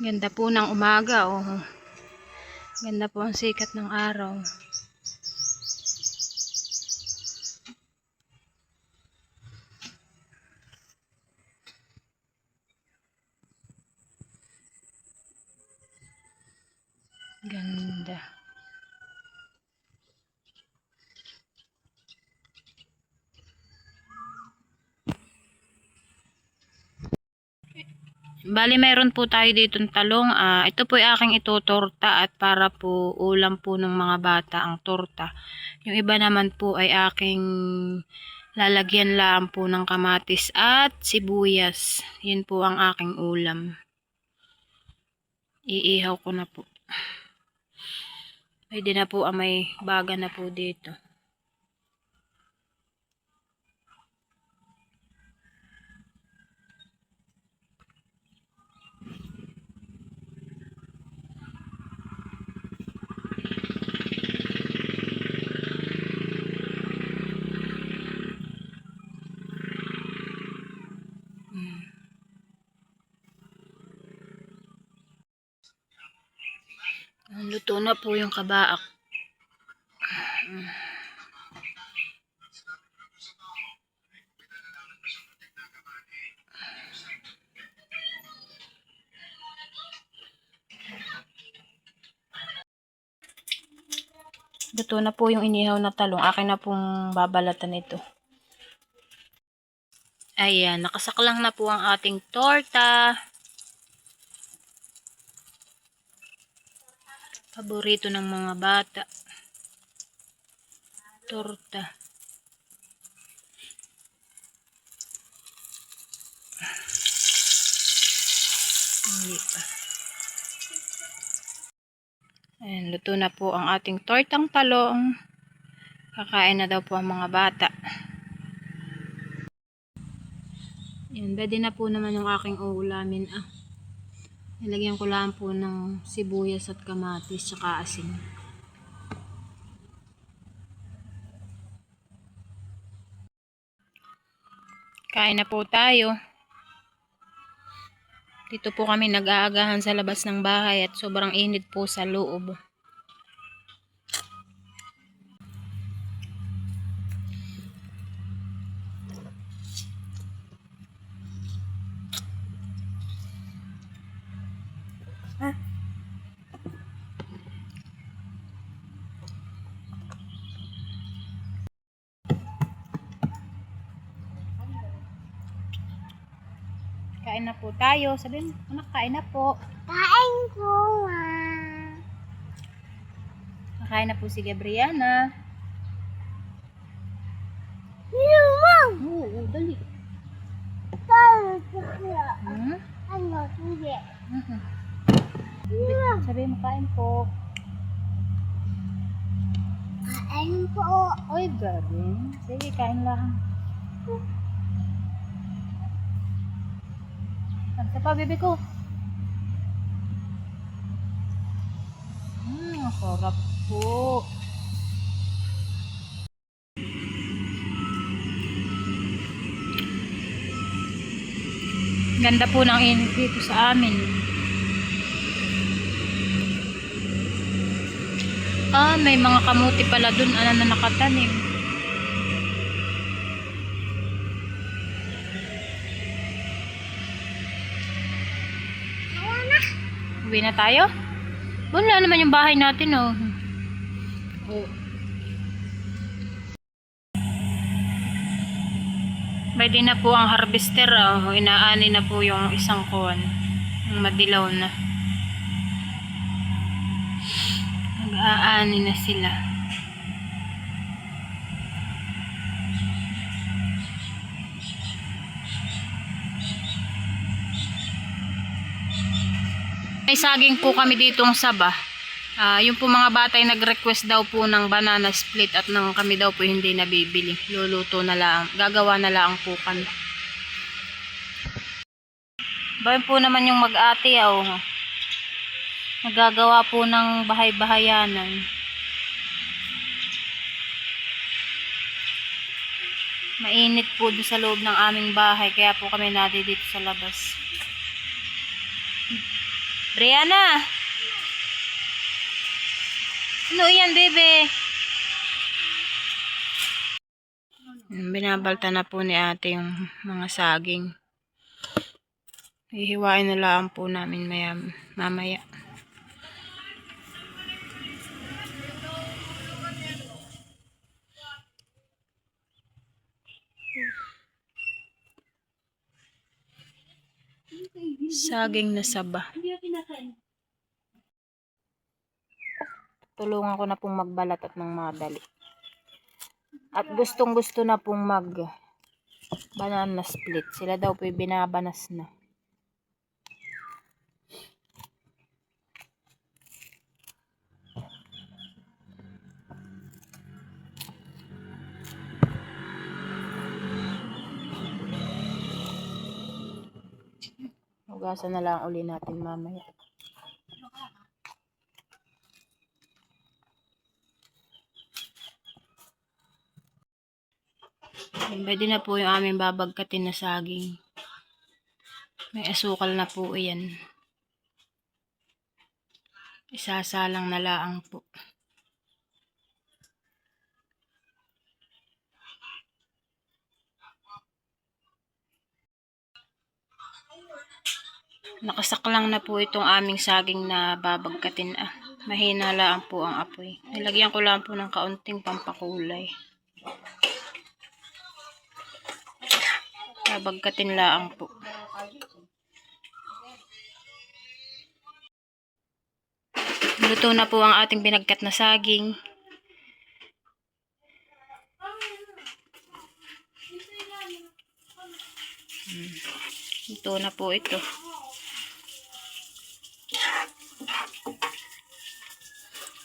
Ganda po ng umaga, oh. Ganda po ang sikat ng araw. Ganda. Bali, mayroon po tayo ditong talong. Ito po ay aking itutorta at para po ulam po ng mga bata ang torta. Yung iba naman po ay aking lalagyan lang po ng kamatis at sibuyas. Yun po ang aking ulam. Iihaw ko na po. Pwede na po may baga na po dito. Luto na po yung kabaak. Luto na po yung inihaw na talong. Akin na pong babalatan ito. Ayan, nakasaklang na po ang ating torta. Paborito ng mga bata. Torta. Hindi pa. Ayan, luto na po ang ating tortang talong. Kakain na daw po ang mga bata. Ayan, pwede na po naman yung aking uulamin. Nilagyan ko lang po ng sibuyas at kamatis tsaka asin. Kain na po tayo. Dito po kami nag-aagahan sa labas ng bahay at sobrang init po sa loob. Kain na po tayo. Sabihin, anak, kain na po. Kain po, ma. Kakain na po si Gabriana. Oo, dali. Ano, hindi. Sabihin mo, kain po. Kain po. Oy, galing. Sige, kain lang. Ano pa, bebe ko? Sarap po. Ganda po ng init dito sa amin. May mga kamuti pala dun. Ano na nakatanim. Uwi na tayo? Wala naman yung bahay natin, oh. Ready na po ang harvester, oh. Inaani na po yung isang kuwan. Yung madilaw na. Nag-aani na sila. May saging po kami ditong Saba. Yung po mga bata ay nag-request daw po ng banana split at nang kami daw po hindi nabibili. Luluto na lang. Gagawa na lang po kami. Bayan po naman yung mag-ate, oh. Nagagawa po ng bahay-bahayanan. Mainit po doon sa loob ng aming bahay. Kaya po kami dito sa labas. Brianna! Ano yan, bebe? Binabalta na po ni ate yung mga saging. Hihiwain na lang po namin mamaya. Saging na saba. Tulungan ko na pong magbalat at ng madali. At gustong gusto na pong banana split. Sila daw po binabanas na. Hugasan na lang uli natin mamaya. Pwede na po yung aming babagkatin na saging. May asukal na po yan. Isasalang na laang po. Nakasaklang na po itong aming saging na babagkatin. Mahina lang po ang apoy. Nilagyan ko lang po ng kaunting pampakulay. Babagkatin lang po. Luto na po ang ating binagkat na saging. Luto na po ito.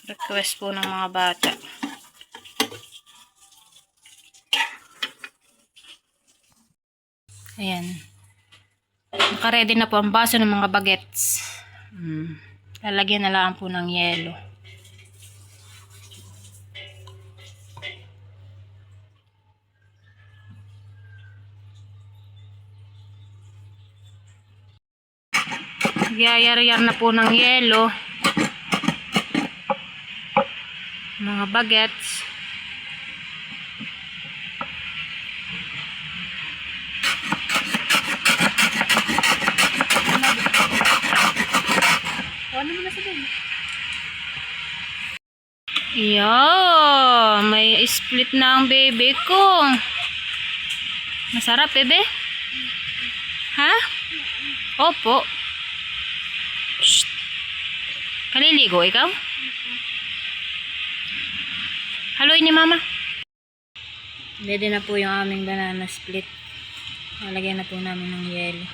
Request po ng mga bata. Ayan. Naka-ready na po ang baso ng mga bagets. Lalagyan na lang po ng yelo. Yayar-yar na po ng yelo. Mga bagets. Yeah, may split na ang bebe ko. Masarap, bebe? Ha? Opo. Shh. Kaliligo ikaw? Haluin ni mama. Ready na po yung aming banana split. Lalagyan na po namin ng yelo.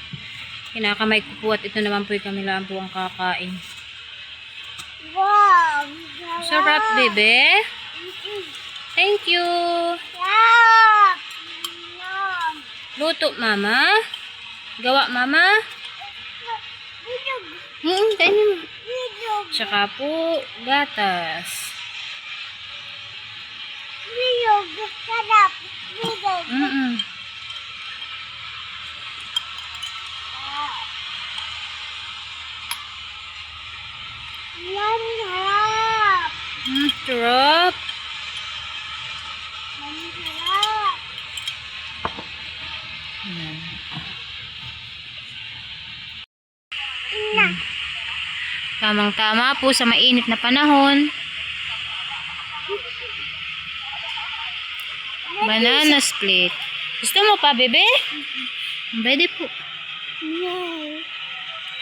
Kinakamay ko po at ito naman po yung kamilaan po ang kakain. Wow! Sarap, bebe. Thank you. Sarap! Yum! Luto, mama. Gawa, mama. Bidog! Kainin mo. Bidog! Tsaka po, gatas. Bidog! Sarap! Bidog! Yan, sarap! Sarap. Yan, sarap! Tamang-tama po sa mainit na panahon. Banana split. Gusto mo pa, bebe? Pwede po. Yay!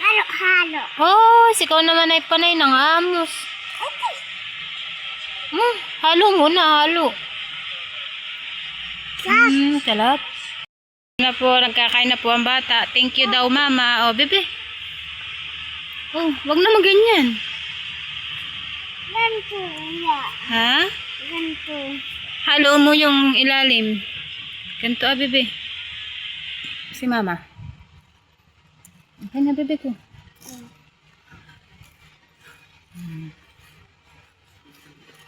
Halo-halo! Oh, ikaw naman ay panay ng amos. Halo muna, halo. Salap. Na po, nagkakain na po ang bata. Thank you daw, mama. Oh, bebe. Oh, wag naman ganyan. Ganito nga. Ha? Ganito. Halo mo yung ilalim. Ganito, bebe. Si mama. Okay na, bebe ko.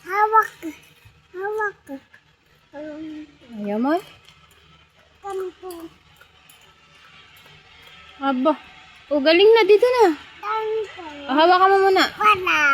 Hawak. Hawak. Ayaw mo? Ganito. Aba. Oh, galing na dito na. Ganito. Hawakan mo muna. Wala.